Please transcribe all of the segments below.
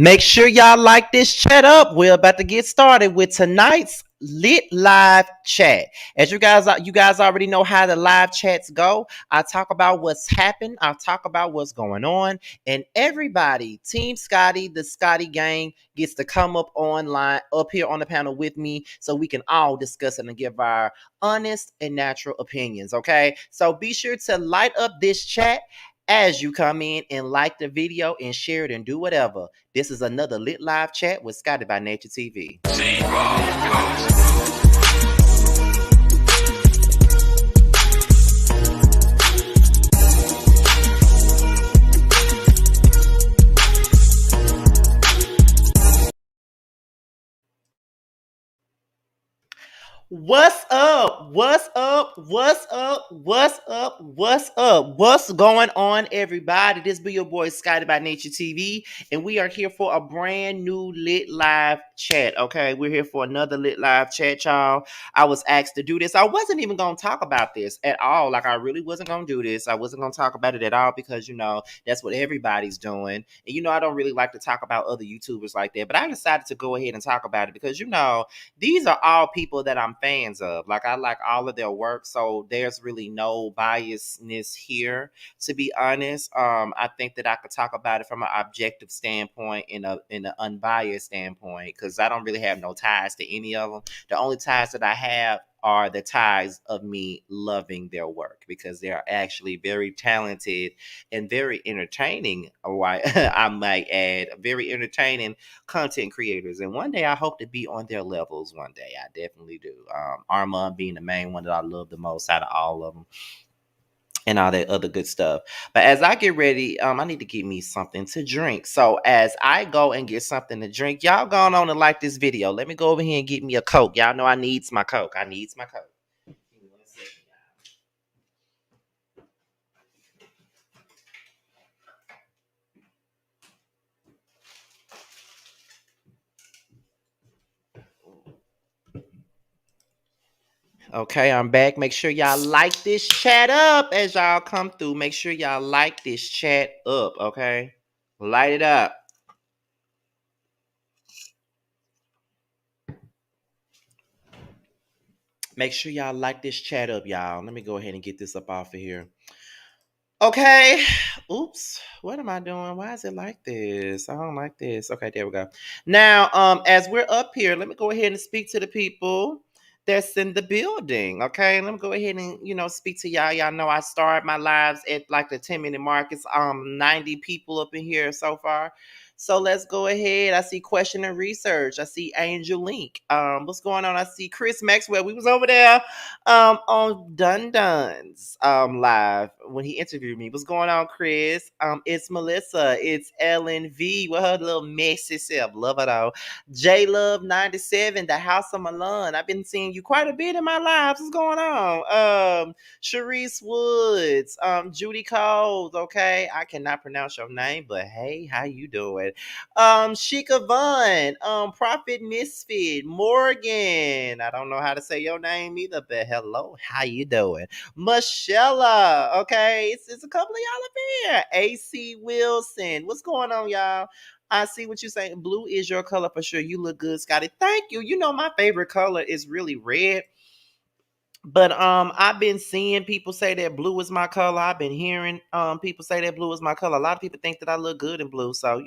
Make sure y'all like this chat up. We're about to get started with tonight's lit live chat. As you guys already know how the live chats go. I talk about what's happened. I talk about what's going on, and everybody, Team Scotty, the Scotty gang, gets to come up online, up here on the panel with me, so we can all discuss it and give our honest and natural opinions. Okay, so be sure to light up this chat as you come in and like the video and share it and do whatever. This is another lit live chat with Scotty by Nature TV. What's up? What's up? What's up? What's up? What's up? What's going on, everybody? This be your boy Scotty by Nature TV, and we are here for a brand new lit live chat. Okay, we're here for another lit live chat, y'all. I was asked to do this. I wasn't even gonna talk about this at all. Like, I really wasn't gonna do this. I wasn't gonna talk about it at all because that's what everybody's doing. And I don't really like to talk about other YouTubers like that. But I decided to go ahead and talk about it because these are all people that I'm fans of. Like, I like all of their work, so there's really no biasness here, to be honest. I think that I could talk about it from an objective standpoint, in an unbiased standpoint, because I don't really have no ties to any of them. The only ties that I have are the ties of me loving their work, because they are actually very talented and very entertaining. Why I might add, very entertaining content creators. And one day I hope to be on their levels. One day I definitely do. Armon being the main one that I love the most out of all of them, and all that other good stuff. But as I get ready, I need to get me something to drink. So as I go and get something to drink, y'all going on and like this video. Let me go over here and get me a Coke. Y'all know I needs my Coke. I needs my Coke. Give me 1 second, y'all. Okay, I'm back. Make sure y'all like this chat up as y'all come through. Make sure y'all like this chat up, okay? Light it up. Make sure y'all like this chat up, y'all. Let me go ahead and get this up off of here. Okay. Oops. What am I doing? Why is it like this? I don't like this. Okay, there we go. Now, as we're up here, let me go ahead and speak to the people that's in the building. Okay. Let me go ahead and, speak to y'all. Y'all know I started my lives at like the 10-minute mark. It's 90 people up in here so far. So let's go ahead. I see question and research. I see Angel Link. What's going on? I see Chris Maxwell. We was over there on Dun Dun's live when he interviewed me. What's going on, Chris? It's Melissa. It's Ellen V with her little messy self. Love it all. J Love 97, the House of Milan. I've been seeing you quite a bit in my lives. What's going on? Sharice Woods, Judy Coles. Okay, I cannot pronounce your name, but hey, how you doing? Sheikah Vaughn, Prophet Misfit, Morgan. I don't know how to say your name either, but hello, how you doing? Michelle, okay, it's a couple of y'all up here. AC Wilson, what's going on, y'all? I see what you're saying. Blue is your color for sure. You look good, Scotty. Thank you. My favorite color is really red. But I've been seeing people say that blue is my color. I've been hearing people say that blue is my color. A lot of people think that I look good in blue. So,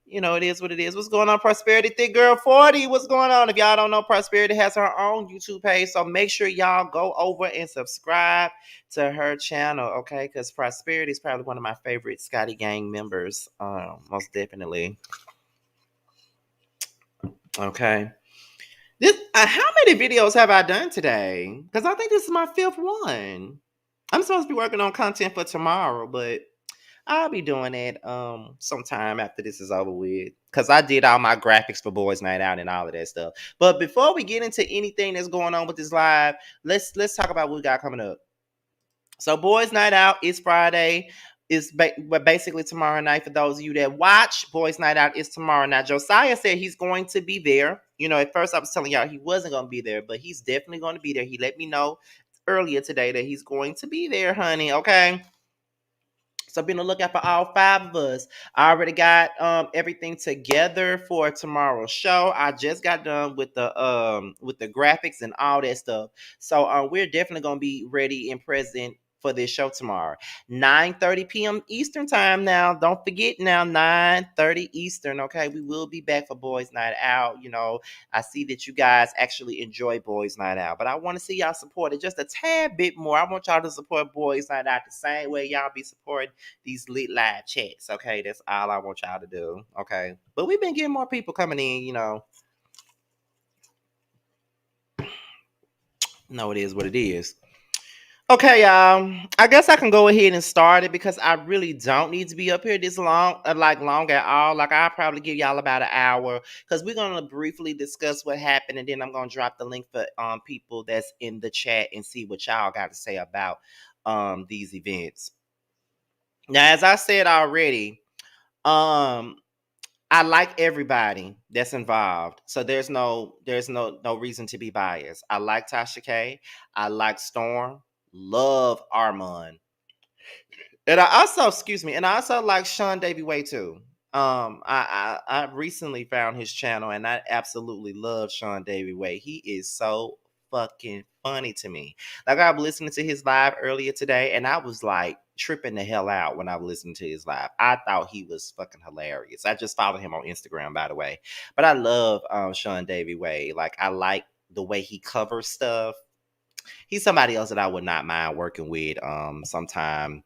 it is what it is. What's going on, Prosperity Thick Girl 40? What's going on? If y'all don't know, Prosperity has her own YouTube page. So make sure y'all go over and subscribe to her channel, okay? Because Prosperity is probably one of my favorite Scotty Gang members. Most definitely. Okay. How many videos have I done today? Because I think this is my 5th one. I'm supposed to be working on content for tomorrow, but I'll be doing it sometime after this is over with. Because I did all my graphics for Boys Night Out and all of that stuff. But before we get into anything that's going on with this live, let's talk about what we got coming up. So Boys Night Out is Friday. It's basically tomorrow night. For those of you that watch, Boys Night Out is tomorrow. Now, Josiah said he's going to be there. At first I was telling y'all he wasn't going to be there, but he's definitely going to be there. He let me know earlier today that he's going to be there, honey. Okay. So be on the lookout for all five of us. I already got everything together for tomorrow's show. I just got done with the graphics and all that stuff. So we're definitely gonna be ready and present for this show tomorrow. 9:30 p.m. Eastern time now. Don't forget now, 9:30 Eastern. Okay, we will be back for Boys Night Out. You know, I see that you guys actually enjoy Boys Night Out, but I want to see y'all support it just a tad bit more. I want y'all to support Boys Night Out the same way y'all be supporting these lit live chats. Okay, that's all I want y'all to do. Okay, but we've been getting more people coming in. You know, no, it is what it is. Okay, y'all. I guess I can go ahead and start it because I really don't need to be up here this long, like long at all. Like I'll probably give y'all about an hour because we're gonna briefly discuss what happened, and then I'm gonna drop the link for people that's in the chat and see what y'all got to say about these events. Now, as I said already, um I like everybody that's involved. So there's no reason to be biased. I like Tasha K. I like Storm. Love Armon. And I also, excuse me, and I also like Sean Davy Way too. I recently found his channel and I absolutely love Sean Davy Way. He is so fucking funny to me. Like I was listening to his live earlier today, and I was like tripping the hell out when I was listening to his live. I thought he was fucking hilarious. I just followed him on Instagram, by the way. But I love Sean Davy Way. Like I like the way he covers stuff. He's somebody else that I would not mind working with sometime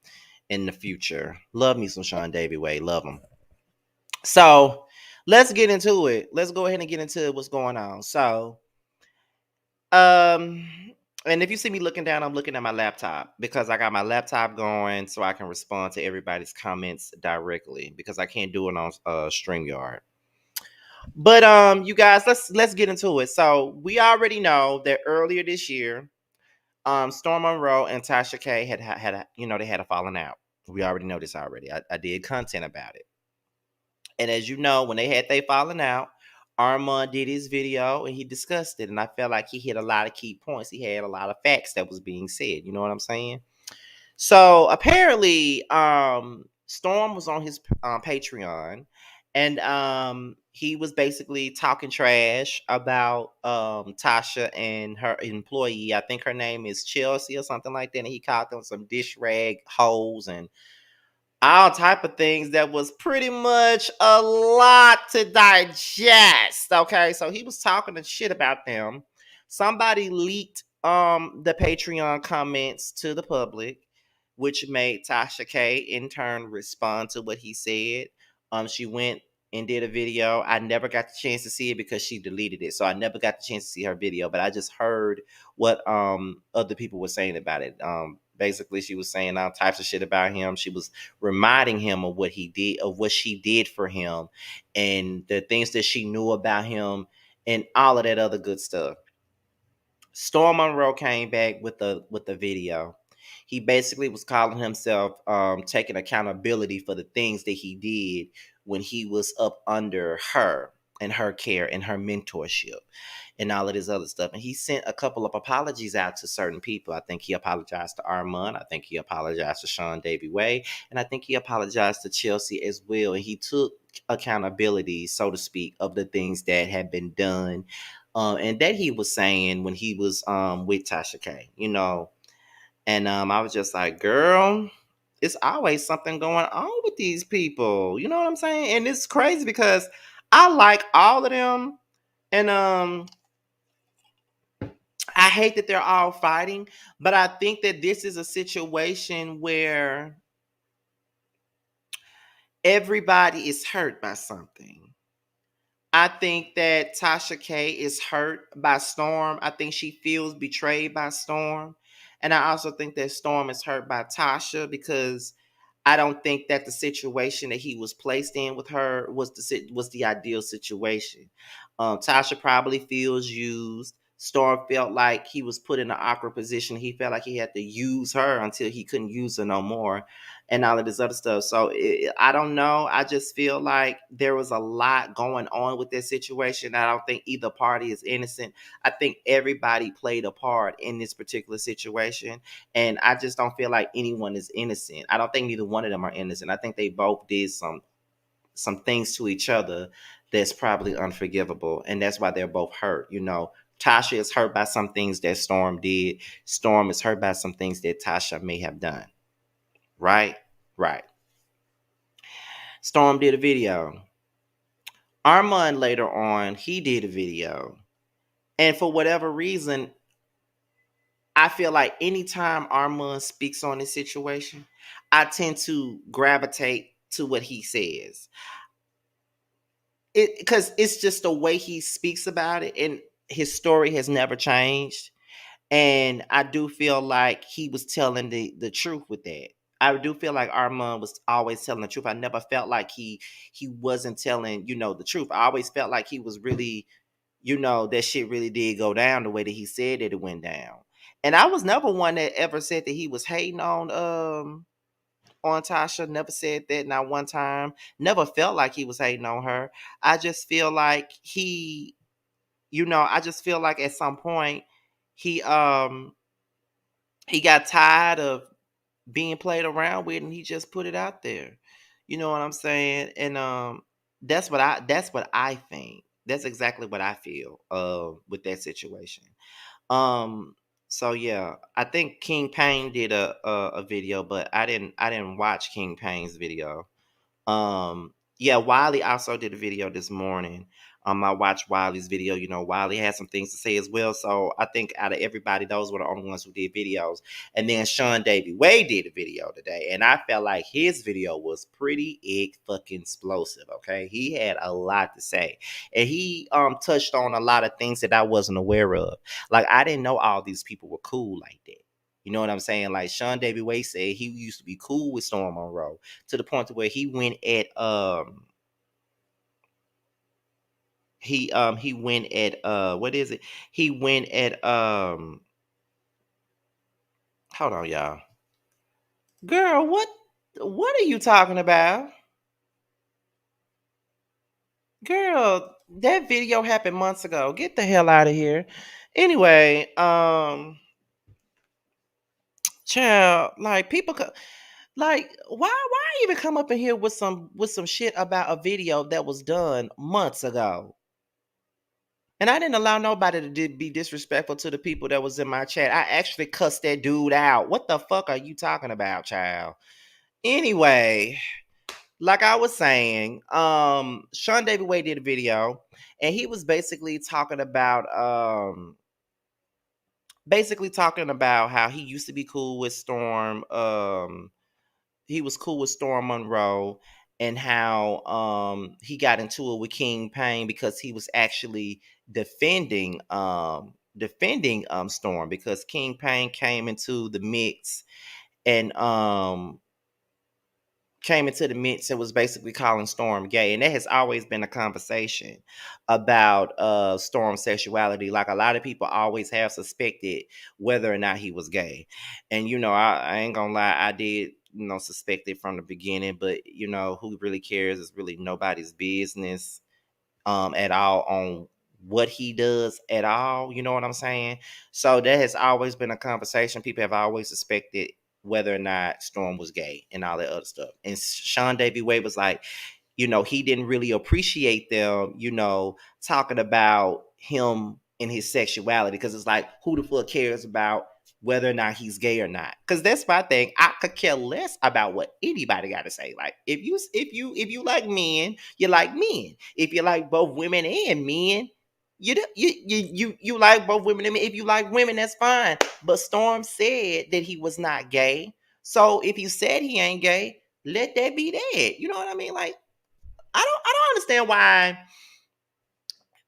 in the future. Love me some Sean Davy Way. Love him. So let's get into it. Let's go ahead and get into what's going on. So, um, and if you see me looking down, I'm looking at my laptop because I got my laptop going so I can respond to everybody's comments directly because I can't do it on StreamYard. But you guys, let's get into it. So we already know that earlier this year, Storm Monroe and Tasha K they had a falling out. We already know this already. I did content about it. And as you know, when they had they falling out, Armon did his video and he discussed it. And I felt like he hit a lot of key points. He had a lot of facts that was being said. You know what I'm saying? So apparently, Storm was on his Patreon, and he was basically talking trash about Tasha and her employee. I think her name is Chelsea or something like that. And he called them some dish rag hoes and all type of things that was pretty much a lot to digest. Okay, so he was talking the shit about them. Somebody leaked the Patreon comments to the public, which made Tasha K in turn respond to what he said. She went and did a video. I never got the chance to see it because she deleted it, so I never got the chance to see her video. But I just heard what other people were saying about it. Basically, she was saying all types of shit about him. She was reminding him of what he did, of what she did for him, and the things that she knew about him, and all of that other good stuff. Storm Monroe came back with the video. He basically was calling himself taking accountability for the things that he did when he was up under her and her care and her mentorship and all of this other stuff. And he sent a couple of apologies out to certain people. I think he apologized to Armon. I think he apologized to Sean Davy Way. And I think he apologized to Chelsea as well. And he took accountability, so to speak, of the things that had been done. And that he was saying when he was with Tasha K, you know. And I was just like, girl, it's always something going on with these people. You know what I'm saying? And it's crazy because I like all of them. And I hate that they're all fighting, but I think that this is a situation where everybody is hurt by something. I think that Tasha K is hurt by Storm. I think she feels betrayed by Storm. And I also think that Storm is hurt by Tasha because I don't think that the situation that he was placed in with her was the ideal situation. Tasha probably feels used. Storm felt like he was put in an awkward position. He felt like he had to use her until he couldn't use her no more. and all of this other stuff. So I don't know. I just feel like there was a lot going on with this situation. I don't think either party is innocent. I think everybody played a part in this particular situation, and I just don't feel like anyone is innocent. I don't think neither one of them are innocent. I think they both did some things to each other that's probably unforgivable, and that's why they're both hurt. Tasha is hurt by some things that Storm did. Storm is hurt by some things that Tasha may have done. Right? Right. Storm did a video. Armon later on, he did a video. And for whatever reason, I feel like anytime Armon speaks on this situation, I tend to gravitate to what he says. Because it's just the way he speaks about it, and his story has never changed. And I do feel like he was telling the truth with that. I do feel like Armand was always telling the truth. I never felt like he wasn't telling, the truth. I always felt like he was really, that shit really did go down the way that he said that it went down. And I was never one that ever said that he was hating on Tasha. Never said that, not one time. Never felt like he was hating on her. I just feel like I just feel like at some point he he got tired of being played around with, and he just put it out there. You know what I'm saying? And that's what I think. That's exactly what I feel with that situation. Um so yeah, I think King Payne did a video, but I didn't watch King Payne's video. Yeah, Wiley also did a video this morning. I watched Wiley's video. Wiley had some things to say as well. So I think out of everybody, those were the only ones who did videos. And then Sean Davy Way did a video today, and I felt like his video was pretty fucking explosive. Okay, he had a lot to say, and he touched on a lot of things that I wasn't aware of. Like, I didn't know all these people were cool like that. You know what I'm saying? Like, Sean Davy Way said he used to be cool with Storm Monroe, to the point to where he went at what is it? He went at hold on, y'all. Girl, what are you talking about? Girl, that video happened months ago. Get the hell out of here. Anyway, child, like, like, why even come up in here with some shit about a video that was done months ago? And I didn't allow nobody to be disrespectful to the people that was in my chat. I actually cussed that dude out. What the fuck are you talking about, child? Anyway, like I was saying, Sean David Way did a video, and he was basically talking about how he used to be cool with Storm. He was cool with Storm Monroe, and how he got into it with King Payne because he was actually defending Storm, because King Payne came into the mix and was basically calling Storm gay. And there has always been a conversation about Storm's sexuality. Like, a lot of people always have suspected whether or not he was gay. And I ain't gonna lie, I did suspect it from the beginning, but who really cares? It's really nobody's business at all on what he does at all. You know what I'm saying? So there has always been a conversation. People have always suspected whether or not Storm was gay and all that other stuff. And Sean Davy Way was like, he didn't really appreciate them, talking about him and his sexuality, because it's like, who the fuck cares about whether or not he's gay or not? Because that's my thing. I could care less about what anybody got to say. Like, if you like men, you like men. If you like both women and men, you like both women and men. If you like women, that's fine. But Storm said that he was not gay. So if you said he ain't gay, let that be that. You know what I mean? Like, I don't understand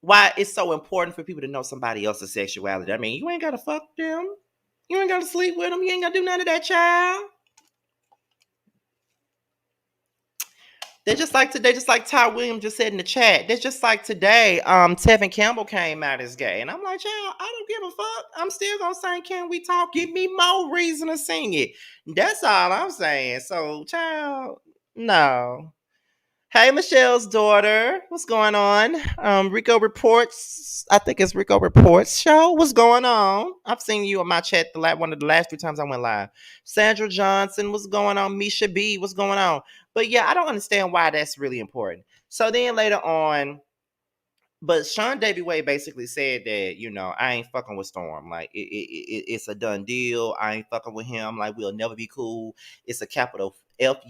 why it's so important for people to know somebody else's sexuality. I mean, you ain't gotta fuck them. You ain't gotta sleep with them. You ain't gotta do none of that, child. They just like Ty Williams just said in the chat. They're just like today. Tevin Campbell came out as gay, and I'm like, child, I don't give a fuck. I'm still gonna sing "Can We Talk." Give me more reason to sing it. That's all I'm saying. So, child, no. Hey, Michelle's daughter, what's going on? Rico Reports. I think it's Rico Reports show. What's going on? I've seen you in my chat one of the last few times I went live. Sandra Johnson, what's going on? Misha B, what's going on? But yeah, I don't understand why that's really important. So then later on, but Sean Davy Way basically said that, I ain't fucking with Storm. Like, it's a done deal. I ain't fucking with him. Like, we'll never be cool. It's a capital Fuck.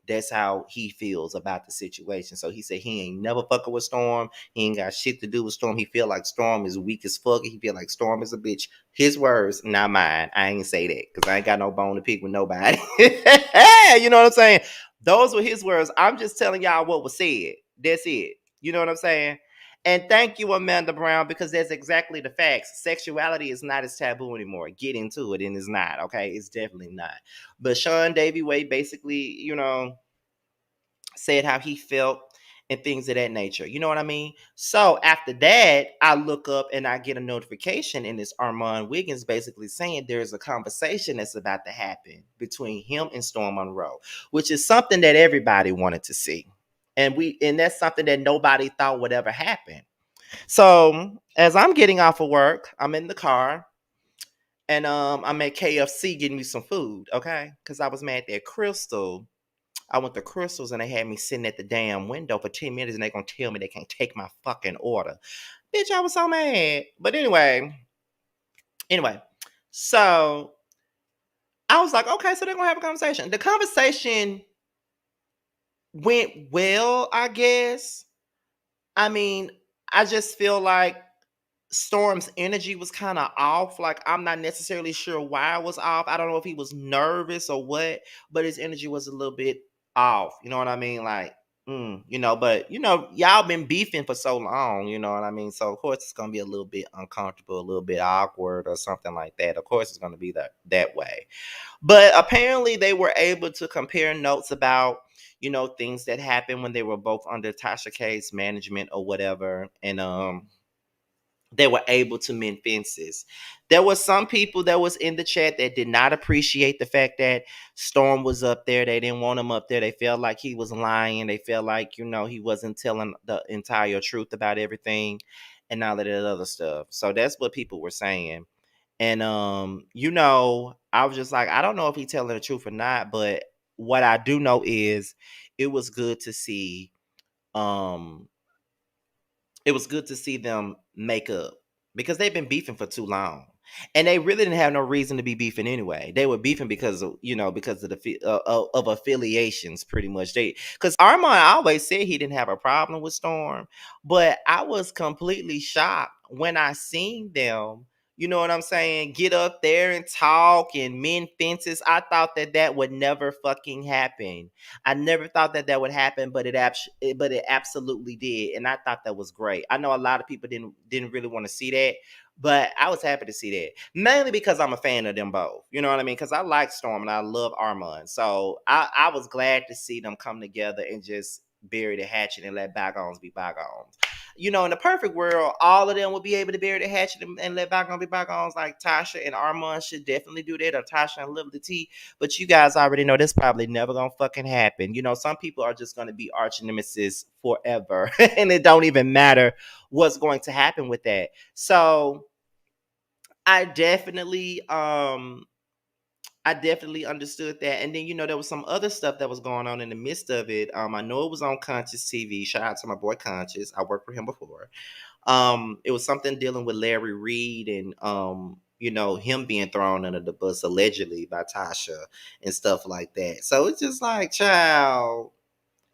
That's how he feels about the situation. So he said he ain't never fucking with Storm. He ain't got shit to do with Storm. He feel like Storm is weak as fuck. He feel like Storm is a bitch. His words, not mine. I ain't say that because I ain't got no bone to pick with nobody. You know what I'm saying? Those were his words. I'm just telling y'all what was said. That's it. You know what I'm saying? And thank you, Amanda Brown, because that's exactly the facts. Sexuality is not as taboo anymore. Get into it, and it's not, okay? It's definitely not. But Sean Davy Way basically, said how he felt and things of that nature. You know what I mean? So after that, I look up and I get a notification, and it's Armon Wiggins basically saying there's a conversation that's about to happen between him and Storm Monroe, which is something that everybody wanted to see. And that's something that nobody thought would ever happen. So as I'm getting off of work, I'm in the car and I'm at KFC getting me some food, okay? Because I was mad at Crystal. I went to Crystal's and they had me sitting at the damn window for 10 minutes and they gonna tell me they can't take my fucking order. Bitch, I was so mad. But anyway, so I was like, okay, so they're gonna have a conversation. The conversation went well, I guess. I mean, I just feel like Storm's energy was kind of off. Like, I'm not necessarily sure why it was off. I don't know if he was nervous or what, but his energy was a little bit off. You know what I mean? Like, but y'all been beefing for so long, you know what I mean? So of course it's gonna be a little bit uncomfortable, a little bit awkward or something like that. Of course it's gonna be that way. But apparently they were able to compare notes about, things that happened when they were both under Tasha K's management or whatever. And they were able to mend fences. There were some people that was in the chat that did not appreciate the fact that Storm was up there. They didn't want him up there. They felt like he was lying. They felt like, he wasn't telling the entire truth about everything and all of that other stuff. So that's what people were saying. And I was just like, I don't know if he's telling the truth or not, but what I do know is it was good to see um it was good to see them make up because they've been beefing for too long. And they really didn't have no reason to be beefing anyway. They were beefing because of, because of of affiliations, pretty much. Because Armon always said he didn't have a problem with Storm, but I was completely shocked when I seen them. You know what I'm saying? Get up there and talk and mend fences. I thought that would never fucking happen. I never thought that would happen, but it absolutely did, and I thought that was great. I know a lot of people didn't really want to see that, but I was happy to see that, mainly because I'm a fan of them both. You know what I mean? Because I like Storm and I love Armon, so I was glad to see them come together and just bury the hatchet and let bygones be bygones. In the perfect world, all of them would be able to bury the hatchet and let bygones be bygones. Like Tasha and Armon should definitely do that, or Tasha and Liberty T. But you guys already know that's probably never gonna fucking happen. Some people are just gonna be arch nemesis forever, and it don't even matter what's going to happen with that. So I definitely understood that. And then, there was some other stuff that was going on in the midst of it. I know it was on Conscious TV. Shout out to my boy Conscious. I worked for him before. It was something dealing with Larry Reed and him being thrown under the bus allegedly by Tasha and stuff like that. So it's just like, child,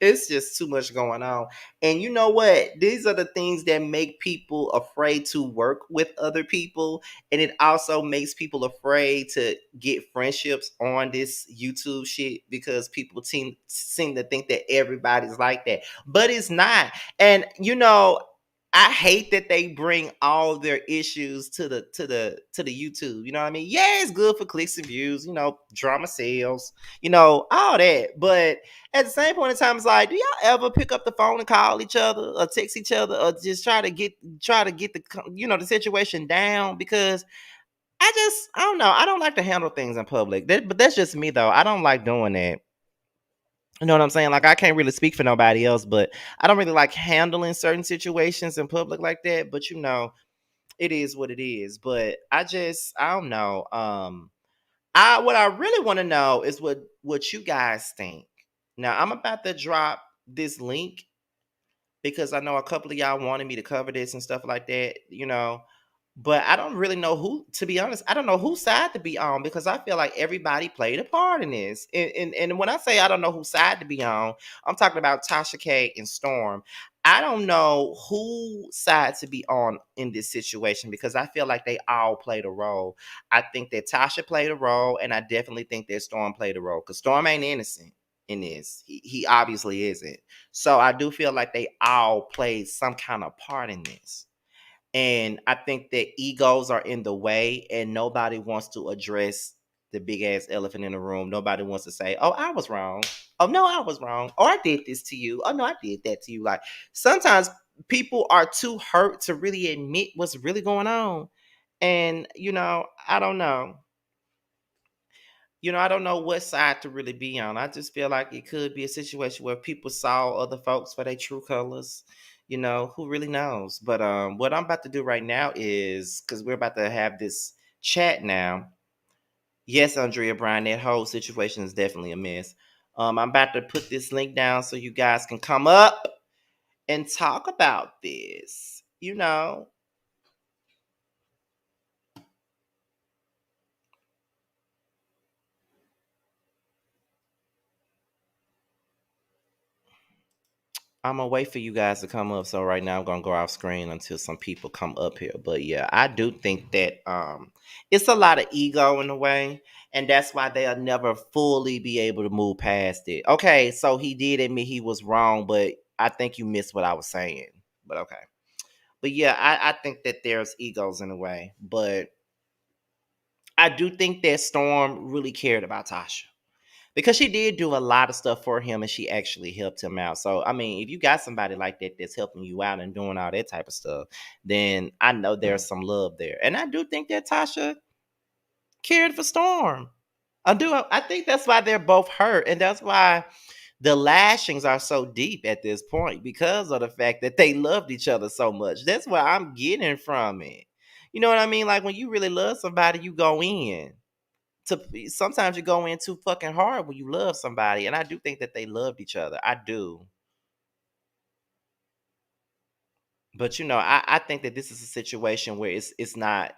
it's just too much going on. And you know what? These are the things that make people afraid to work with other people. And it also makes people afraid to get friendships on this YouTube shit because people seem to think that everybody's like that. But it's not. And I hate that they bring all their issues to the YouTube. You know what I mean? Yeah, it's good for clicks and views. Drama sales. All that. But at the same point in time, it's like, do y'all ever pick up the phone and call each other or text each other or just try to get the situation down? Because I don't know. I don't like to handle things in public. But that's just me though. I don't like doing that. You know what I'm saying? Like I can't really speak for nobody else, but I don't really like handling certain situations in public like that. But it is what it is. But I don't know. I what I really want to know is what you guys think. Now I'm about to drop this link because I know a couple of y'all wanted me to cover this and stuff like that. But I don't really know who, to be honest, I don't know whose side to be on because I feel like everybody played a part in this. And when I say I don't know whose side to be on, I'm talking about Tasha K and Storm. I don't know whose side to be on in this situation because I feel like they all played a role. I think that Tasha played a role, and I definitely think that Storm played a role because Storm ain't innocent in this. He obviously isn't. So I do feel like they all played some kind of part in this. And I think that egos are in the way, and nobody wants to address the big ass elephant in the room. Nobody wants to say, "Oh, I was wrong. Oh no, I was wrong. Or I did this to you. Oh no, I did that to you." Like sometimes people are too hurt to really admit what's really going on. And I don't know. I don't know what side to really be on. I just feel like it could be a situation where people saw other folks for their true colors. Who really knows? But what I'm about to do right now is because we're about to have this chat now. Yes, Andrea Bryan, that whole situation is definitely a mess. I'm about to put this link down so you guys can come up and talk about this. I'm gonna wait for you guys to come up. So right now I'm gonna go off screen until some people come up here. But yeah, I do think that it's a lot of ego in the way, and that's why they'll never fully be able to move past it. Okay, so he did admit he was wrong, but I think you missed what I was saying. But okay. But yeah, I think that there's egos in the way. But I do think that Storm really cared about Tasha because she did do a lot of stuff for him and she actually helped him out. So, I mean, if you got somebody like that that's helping you out and doing all that type of stuff, then I know there's some love there. And I do think that Tasha cared for Storm. I do. I think that's why they're both hurt. And that's why the lashings are so deep at this point because of the fact that they loved each other so much. That's what I'm getting from it. You know what I mean? Like when you really love somebody, you go in sometimes you go in too fucking hard when you love somebody, and I do think that they loved each other. I do. But I think that this is a situation where it's not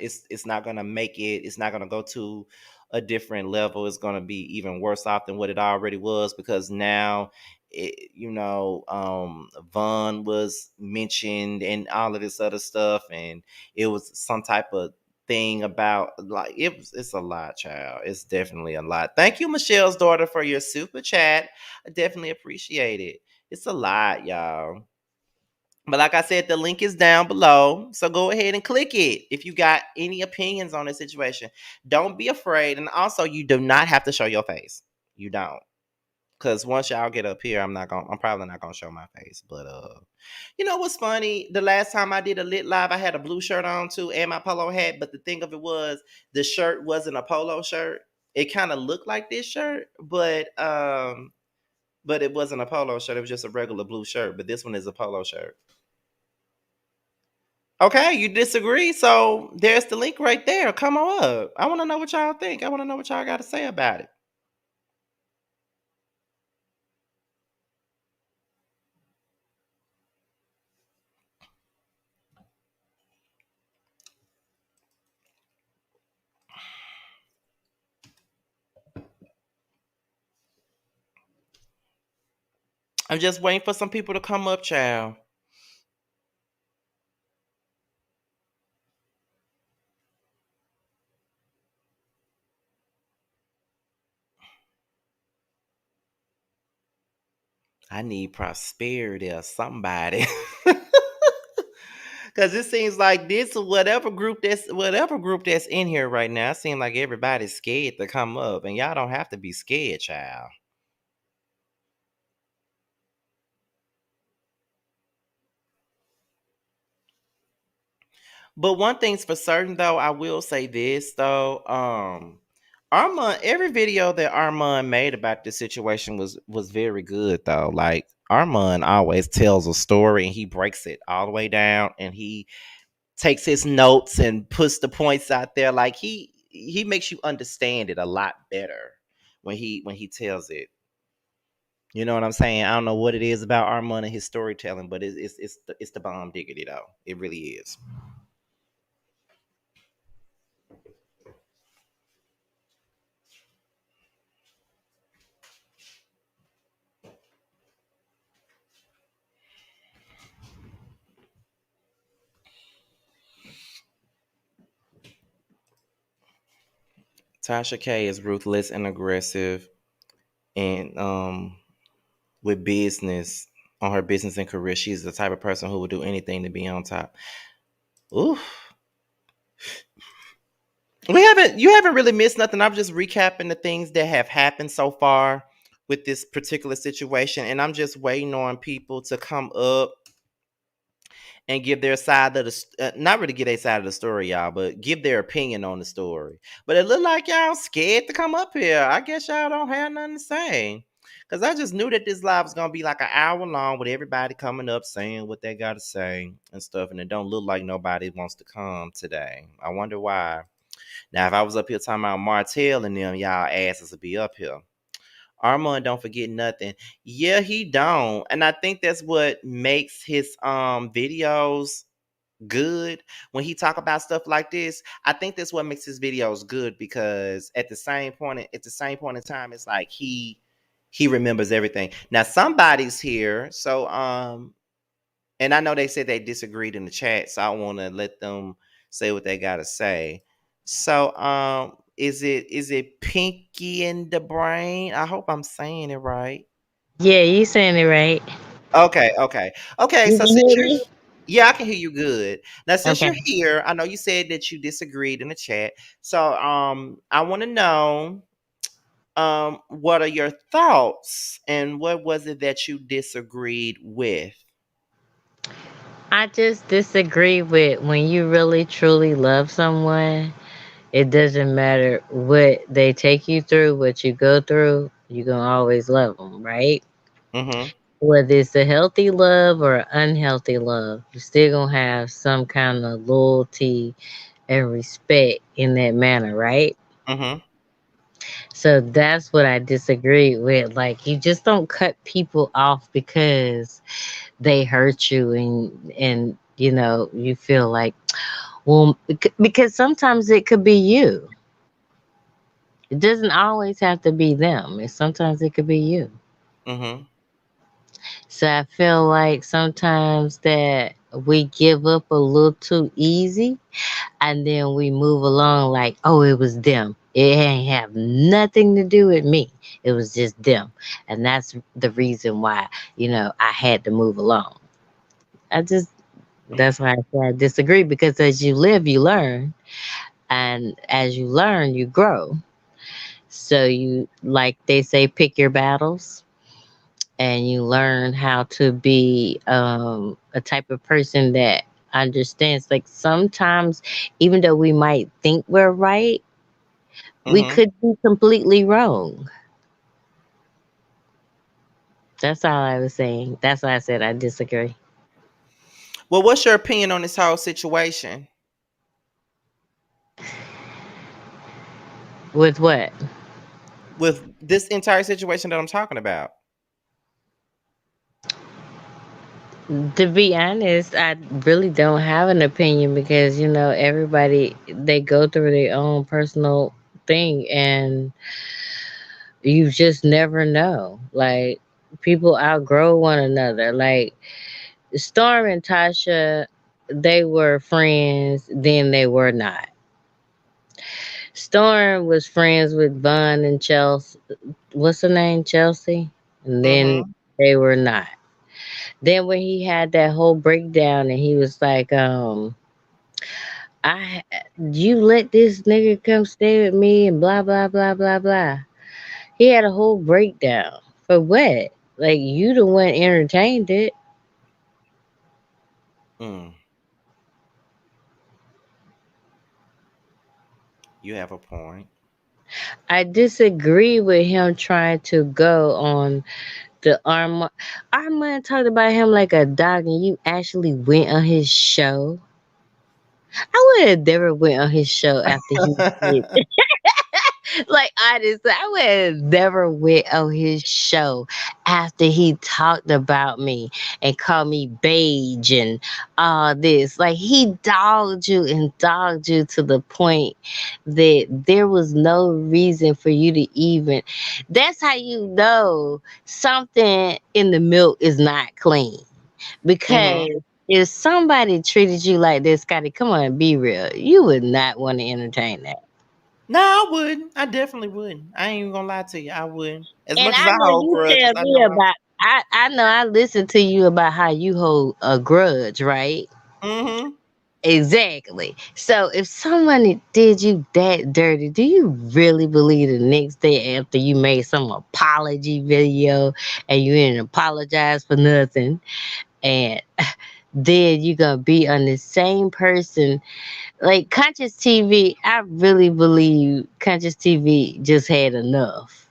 gonna make it. It's not gonna go to a different level. It's gonna be even worse off than what it already was because now, Vaughn was mentioned and all of this other stuff, and it was some type of thing about like it's a lot, child. It's definitely a lot. Thank you, Michelle's daughter, for your super chat. I definitely appreciate it. It's a lot, y'all. But like I said, the link is down below. So go ahead and click it if you got any opinions on the situation. Don't be afraid. And also you do not have to show your face. You don't. Cause once y'all get up here, I'm probably not gonna show my face. But you know what's funny? The last time I did a lit live, I had a blue shirt on too and my polo hat. But the thing of it was the shirt wasn't a polo shirt. It kind of looked like this shirt, but it wasn't a polo shirt. It was just a regular blue shirt. But this one is a polo shirt. Okay, you disagree. So there's the link right there. Come on up. I want to know what y'all think. I want to know what y'all got to say about it. I'm just waiting for some people to come up, child. I need prosperity or somebody. Cause it seems like this whatever group that's in here right now, it seems like everybody's scared to come up. And y'all don't have to be scared, child. But one thing's for certain though, I will say this though. Armon, every video that Armon made about this situation was very good though. Like Armon always tells a story and he breaks it all the way down and he takes his notes and puts the points out there. Like he makes you understand it a lot better when he tells it. You know what I'm saying? I don't know what it is about Armon and his storytelling, but it's the bomb diggity though. It really is. Tasha K is ruthless and aggressive and with business on her business and career. She's the type of person who would do anything to be on top. Ooh. You haven't really missed nothing. I'm just recapping the things that have happened so far with this particular situation. And I'm just waiting on people to come up and give their side of not really give their side of the story, y'all, but give their opinion on the story. But it looked like y'all scared to come up here. I guess y'all don't have nothing to say. Cause I just knew that this live was gonna be like an hour long with everybody coming up saying what they gotta say and stuff, and it don't look like nobody wants to come today. I wonder why. Now, if I was up here talking about Martell and them, y'all asses would be up here. Armand don't forget nothing. Yeah, he don't. And I think that's what makes his videos good when he talk about stuff like this. I think that's what makes his videos good because at the same point in time, it's like he remembers everything. Now somebody's here, so and I know they said they disagreed in the chat, so I want to let them say what they gotta say. So, is it Pinky in the Brain? I hope I'm saying it right. Yeah, you saying it right. Okay, okay, okay. You So can since hear you're me? yeah, I can hear you good. Now, since Okay. you're here, I know you said that you disagreed in the chat. So, I want to know, what are your thoughts and what was it that you disagreed with? I just disagree with when you really truly love someone, it doesn't matter what they take you through, what you go through, you're going to always love them, right? Mm-hmm. Whether it's a healthy love or unhealthy love, you're still going to have some kind of loyalty and respect in that manner, right? Mm-hmm. So that's what I disagree with. Like, you just don't cut people off because they hurt you and you feel like, well, because sometimes it could be you. It doesn't always have to be them. Sometimes it could be you. Mm-hmm. So I feel like sometimes that we give up a little too easy and then we move along like, oh, it was them. It ain't have nothing to do with me. It was just them. And that's the reason why, I had to move along. I just That's why I say I disagree, because as you live, you learn, and as you learn, you grow. So you, like they say, pick your battles, and you learn how to be a type of person that understands. Like sometimes, even though we might think we're right, we Mm-hmm. could be completely wrong. That's all I was saying. That's why I said I disagree. Well, what's your opinion on this whole situation? With what? With this entire situation that I'm talking about? To be honest, I really don't have an opinion because everybody, they go through their own personal thing, and you just never know. Like, people outgrow one another. Like Storm and Tasha, they were friends, then they were not. Storm was friends with Vaughn and Chelsea. What's her name? Chelsea. And then Mm-hmm. they were not. Then when he had that whole breakdown and he was like, I you let this nigga come stay with me and blah blah blah blah blah. He had a whole breakdown. For what? Like you the one entertained it. Mm, you have a point. I disagree with him trying to go on the Armon. Armon talked about him like a dog, and you actually went on his show. I would have never went on his show after he did. Like honestly, I would have never went on his show after he talked about me and called me beige and all this. Like he dogged you and dogged you to the point that there was no reason for you to even. That's how you know something in the milk is not clean. Because Mm-hmm. if somebody treated you like this, Scotty, come on, be real. You would not want to entertain that. No, I wouldn't. I definitely wouldn't. I ain't even gonna lie to you. I wouldn't. As And much as I I know hold you grudges, tell I me know I. about I know I listened to you about how you hold a grudge, right? Mm-hmm. Exactly. So if someone did you that dirty, do you really believe the next day after you made some apology video and you didn't apologize for nothing and then you gonna be on the same person like Conscious TV? I really believe Conscious TV just had enough.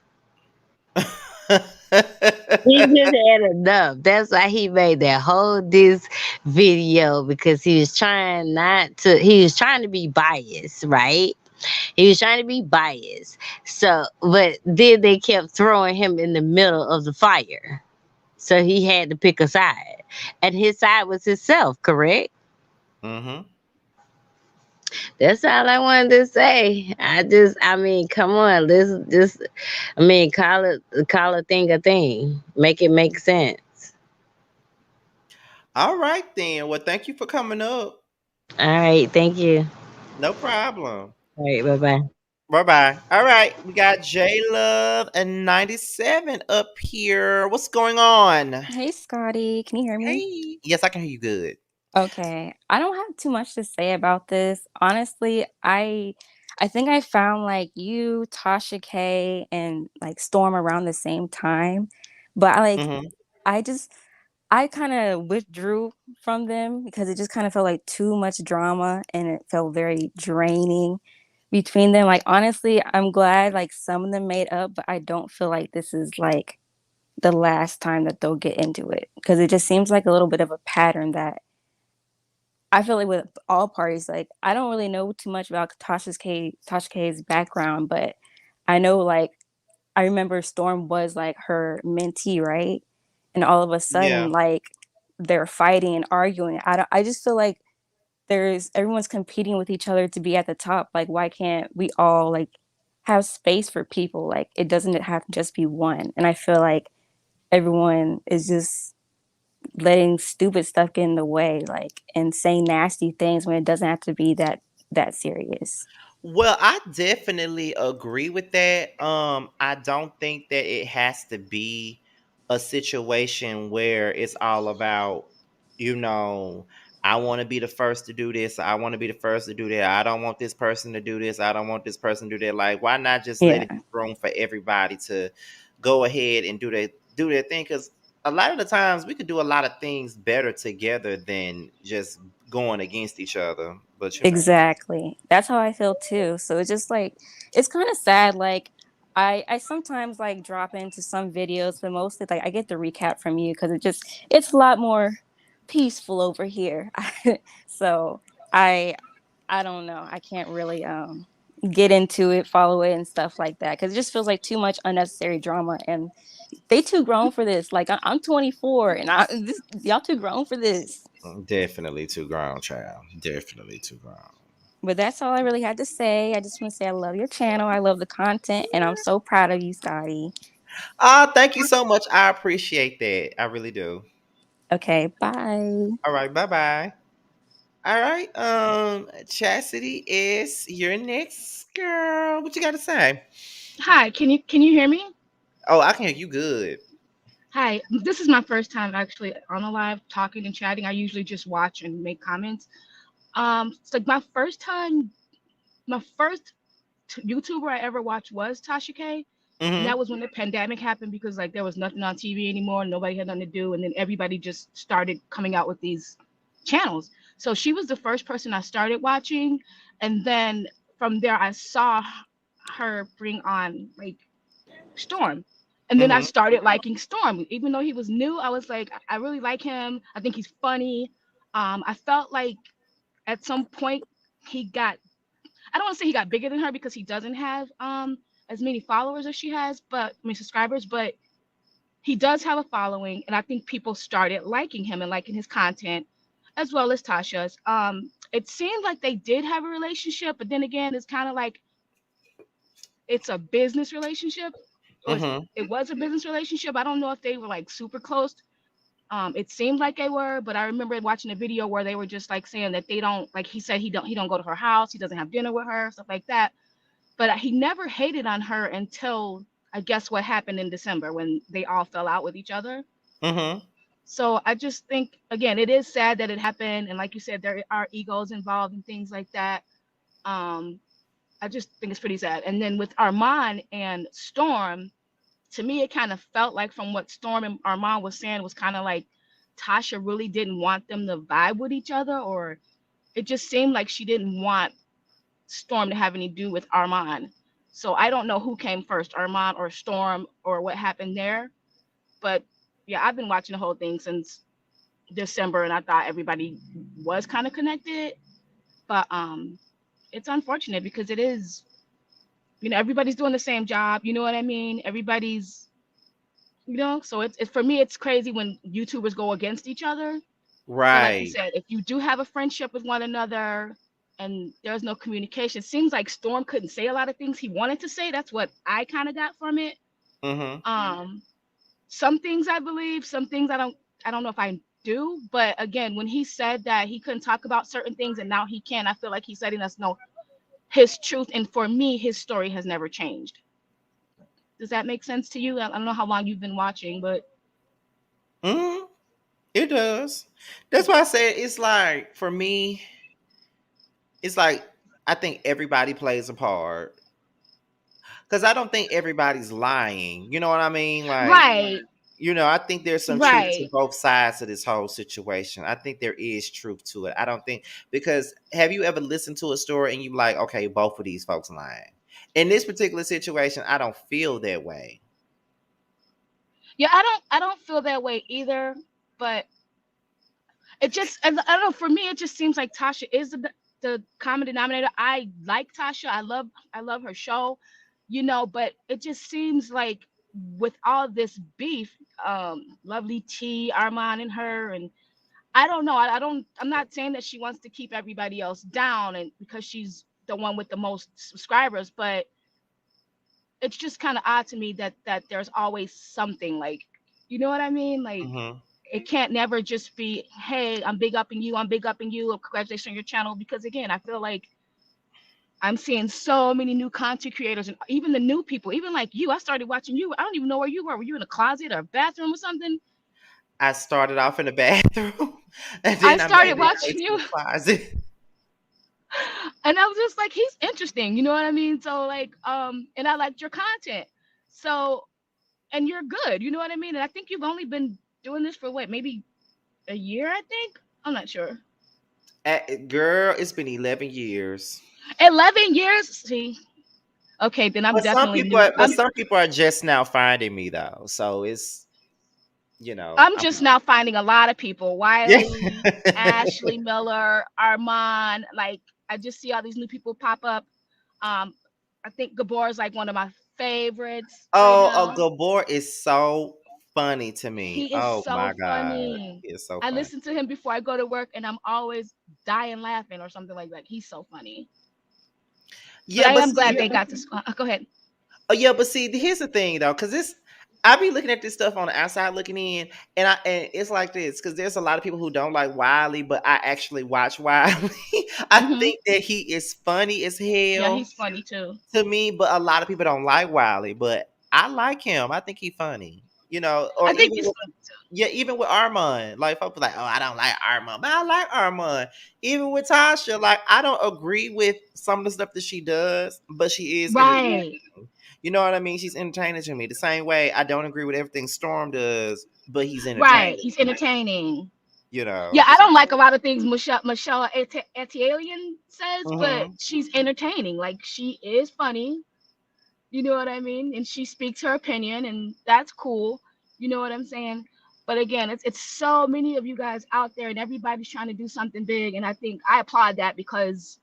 He just had enough. That's why he made that whole this video because he was trying not to. He was trying to be biased, right? He was trying to be biased. So, but then they kept throwing him in the middle of the fire. So he had to pick a side, and his side was himself. Correct. Mm-hmm. That's all I wanted to say. I mean, come on, let's just, I mean, call a thing a thing. Make it make sense. All right then. Well, thank you for coming up. All right, thank you. No problem. All right, bye bye. Bye bye. All right, we got J Love and 97 up here. What's going on? Hey, Scotty, can you hear me? Hey. Yes, I can hear you good. Okay, I don't have too much to say about this. Honestly, I think I found like you, Tasha K, and like Storm around the same time, but Mm-hmm. I just I kind of withdrew from them because it just kind of felt like too much drama and it felt very draining between them. Like honestly, I'm glad like some of them made up, but I don't feel like this is like the last time that they'll get into it because it just seems like a little bit of a pattern that I feel like with all parties, like I don't really know too much about Tasha K's background, but I know like I remember Storm was like her mentee, right? And all of a Yeah. sudden, like they're fighting and arguing. I just feel like there's everyone's competing with each other to be at the top. Like, why can't we all like have space for people? Like, it doesn't have to just be one. And I feel like everyone is just letting stupid stuff get in the way, like and saying nasty things when it doesn't have to be that serious. Well, I definitely agree with that. I don't think that it has to be a situation where it's all about, you know, I want to be the first to do this. I want to be the first to do that. I don't want this person to do this. I don't want this person to do that. Like, why not just let Yeah, it be room for everybody to go ahead and do their thing? Because a lot of the times we could do a lot of things better together than just going against each other. But exactly. That's how I feel too. So it's just like it's kind of sad. Like I sometimes like drop into some videos, but mostly like I get the recap from you because it's a lot more peaceful over here. So I I don't know. I can't really get into it, follow it, and stuff like that because it just feels like too much unnecessary drama. And they too grown for this. Like I'm 24, and y'all too grown for this. definitely too grown, child. Definitely too grown. But that's all I really had to say. I just want to say I love your channel. I love the content, and I'm so proud of you, Scotty. Ah, thank you so much. I appreciate that. I really do. Okay, bye. All right, bye bye. All right, Chastity is your next girl. What you got to say? Hi, can you hear me? Oh, I can hear you good. Hi, this is my first time actually on a live talking and chatting. I usually just watch and make comments. It's like my first YouTuber I ever watched was Tasha K, and that Mm-hmm. was when the pandemic happened because like there was nothing on TV anymore, nobody had nothing to do, and then everybody just started coming out with these channels. So she was the first person I started watching, and then from there I saw her bring on like Storm. And then I Mm-hmm. started liking Storm. Even though he was new, I was like, I really like him. I think he's funny. I felt like at some point he got, I don't want to say he got bigger than her because he doesn't have as many followers as she has, but I mean subscribers, but he does have a following, and I think people started liking him and liking his content as well as Tasha's. It seemed like they did have a relationship, but then again, it's kind of like it's a business relationship, or Mm-hmm. it was a business relationship. I don't know if they were like super close. It seemed like they were, but I remember watching a video where they were just like saying that they don't, like he said he don't go to her house, he doesn't have dinner with her, stuff like that. But he never hated on her until I guess what happened in December when they all fell out with each other. Mm-hmm. So I just think again, it is sad that it happened, and like you said, there are egos involved and things like that. Um, I just think it's pretty sad. And then with Armon and Storm, to me, it kind of felt like from what Storm and Armand was saying was kind of like Tasha really didn't want them to vibe with each other, or it just seemed like she didn't want Storm to have any do with Armand. So I don't know who came first, Armand or Storm, or what happened there. But yeah, I've been watching the whole thing since December, and I thought everybody was kind of connected. But it's unfortunate because it is, everybody's doing the same job. You know what I mean? Everybody's so it's for me it's crazy when YouTubers go against each other. But like you Right. said, if you do have a friendship with one another and there's no communication, it seems like Storm couldn't say a lot of things he wanted to say. That's what I kind of got from it. Mm-hmm. um some things I believe, some things I don't know if I do. But again, when he said that he couldn't talk about certain things and now he can, I feel like he's letting us know his truth, and for me his story has never changed. Does that make sense to you? I don't know how long you've been watching, but Mm-hmm. It does. That's why I said it's like for me, it's like I think everybody plays a part. Because I don't think everybody's lying. You know what I mean? Like, right. I think there's some truth to Right. both sides of this whole situation. I think there is truth to it. I don't think because have you ever listened to a story and you like, okay, both of these folks lying? In this particular situation, I don't feel that way. Yeah, I don't feel that way either, but it just I don't know, for me it just seems like Tasha is the common denominator. I like Tasha. I love her show, but it just seems like with all this beef, Lovely T, Armand and her, and I don't know. I'm not saying that she wants to keep everybody else down and because she's the one with the most subscribers, but it's just kind of odd to me that there's always something like, you know what I mean? Like Hmm. it can't never just be, hey, I'm big upping you, I'm big upping you, congratulations on your channel. Because again, I feel like I'm seeing so many new content creators and even the new people, even like you. I started watching you. I don't even know where you were. Were you in a closet or a bathroom or something? I started off in the bathroom and I then I started made my way watching to you the closet. and I was just like, he's interesting, you know what I mean? So like, and I liked your content. So, and you're good, you know what I mean? And I think you've only been doing this for what, maybe a year, I think? I'm not sure. Girl, it's been 11 years. 11 years? See, okay, then I'm But some definitely people new. are, but some people are just now finding me though. So it's, I'm I'm just now finding a lot of people. yeah. Wiley, Ashley Miller, Armon. Like I just see all these new people pop up. Um, I think Gabor is like one of my favorites right Oh, now. Gabor is so funny to me. He is Oh so my God. funny. He is so I funny. listen to him before I go to work, and I'm always dying laughing or something like that. He's so funny. But Yeah, I but am see, glad they got to. Go ahead. oh yeah, but see, here's the thing though, because this I be looking at this stuff on the outside looking in, and it's like this, because there's a lot of people who don't like Wiley, but I actually watch Wiley. I Hmm. think that he is funny as Yeah, hell he's funny too. to me, but a lot of people don't like Wiley, but I like him. I think he's funny. or I think even he's with, yeah, even with Armon, like folks like, oh, I don't like Armon, but I like Armon. Even with Tasha, like I don't agree with some of the stuff that she does, but she is entertaining. right. You know what I mean? She's entertaining to me. The same way I don't agree with everything Storm does, but he's Right. entertaining. He's entertaining. You Yeah, know. I So, don't like a lot of things Michelle Etialian says, but hmm she's entertaining. Like she is funny. You know what I mean? And she speaks her opinion, and that's cool. You know what I'm saying? But again, it's so many of you guys out there, and everybody's trying to do something big, and I think I applaud that because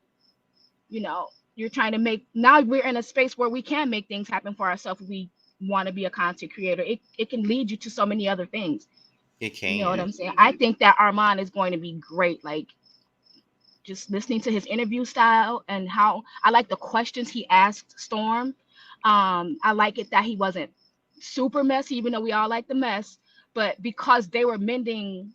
you know you're trying to make. Now we're in a space where we can make things happen for ourselves if we want to be a content creator. It can lead you to so many other things. it You know what can. I'm saying? I think that Armand is going to be great. Like just listening to his interview style and how I like the questions he asked Storm. I like it that he wasn't super messy, even though we all like the mess, but because they were mending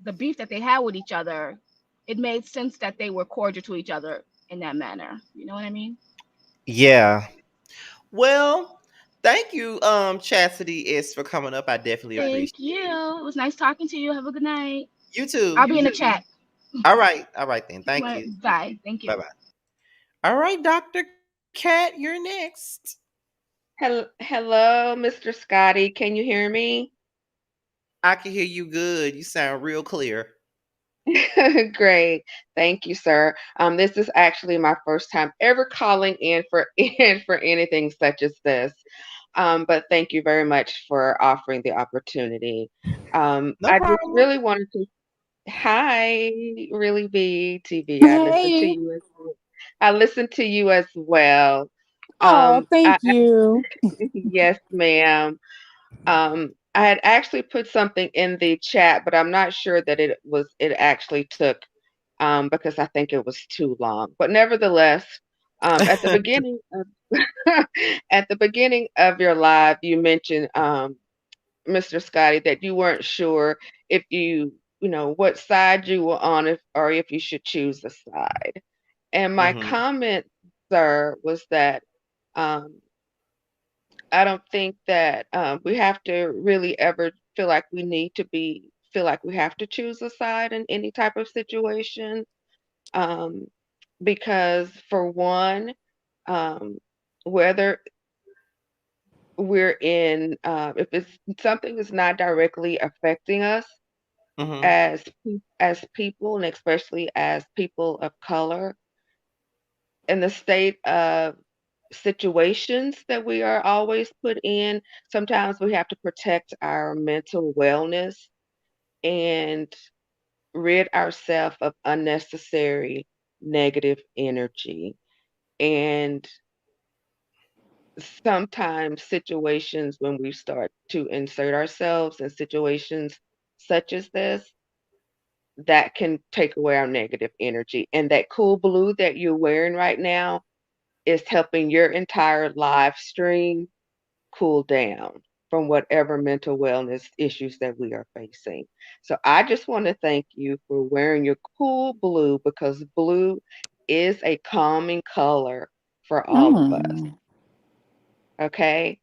the beef that they had with each other, it made sense that they were cordial to each other in that manner. You know what I mean? Yeah. Well, thank you, Chastity S, for coming up. I definitely Thank appreciate you. it. It was nice talking to you. Have a good night. You too. I'll be in the chat. All right. All right then. Thank you. Bye. Thank Bye you. bye. All right, Dr. Cat, you're next. Hello, Mr. Scotty. Can you hear me? I can hear you good. You sound real clear. Great. Thank you, sir. This is actually my first time ever calling in for in for anything such as this. But thank you very much for offering the opportunity. No I just problem. really wanted to hi, really be TV. I listened to Hey. you as I listened to you as well. Oh, I thank you. yes, ma'am. I had actually put something in the chat, but I'm not sure that it actually took because I think it was too long. But nevertheless, at the beginning of at the beginning of your live, you mentioned Mr. Scotty that you weren't sure if what side you were on if or if you should choose a side. And my hmm comment, sir, was that um, I don't think that we have to really ever feel like feel like we have to choose a side in any type of situation. Um, because for one, um, whether we're in, if it's something that's not directly affecting us hmm as people, and especially as people of color, in the state of situations that we are always put in, sometimes we have to protect our mental wellness and rid ourselves of unnecessary negative energy. And sometimes situations when we start to insert ourselves in situations such as this, that can take away our negative energy. And that cool blue that you're wearing right now is helping your entire live stream cool down from whatever mental wellness issues that we are facing. So I just want to thank you for wearing your cool blue because blue is a calming color for all of us. Mm. Okay.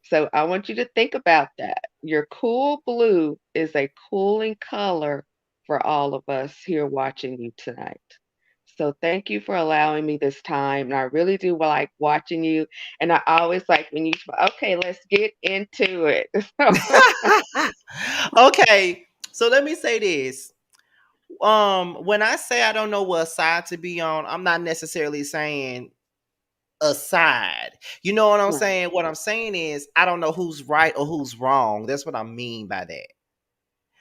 So I want you to think about that. Your cool blue is a cooling color for all of us here watching you tonight. So thank you for allowing me this time. And I really do like watching you. And I always like when you, okay, let's get into it. Okay, so let me say this. When I say I don't know what side to be on, I'm not necessarily saying a side. You know what I'm Right, saying? What I'm saying is I don't know who's right or who's wrong. That's what I mean by that.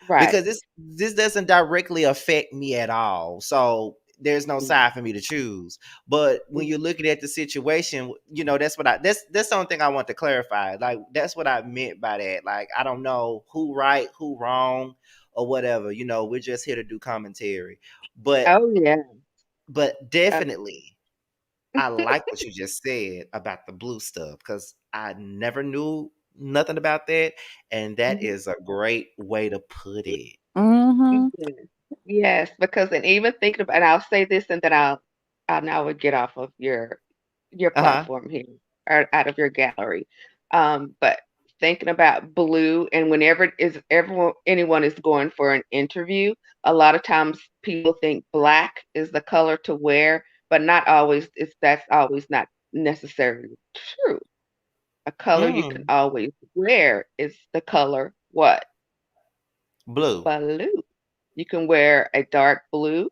right. Because this doesn't directly affect me at all. So there's no Mm, side for me to choose. But when mm. you're looking at the situation, that's the only thing I want to clarify. Like that's what I meant by that. Like I don't know who right, who wrong, or whatever. We're just here to do commentary. But Oh, yeah. Uh, definitely I like what you just said about the blue stuff because I never knew nothing about that. And that mhm. is a great way to put it. Mm-hmm. Yes, yes, because and even thinking about, and I'll say this, and then I'll now would get off of your Uh-huh. platform here or out of your gallery. But thinking about blue, and whenever it is everyone anyone is going for an interview, a lot of times people think black is the color to wear, but not always. It's that's always not necessarily true. A color you can Mm, always wear is the color what? blue. Blue. You can wear a dark blue, you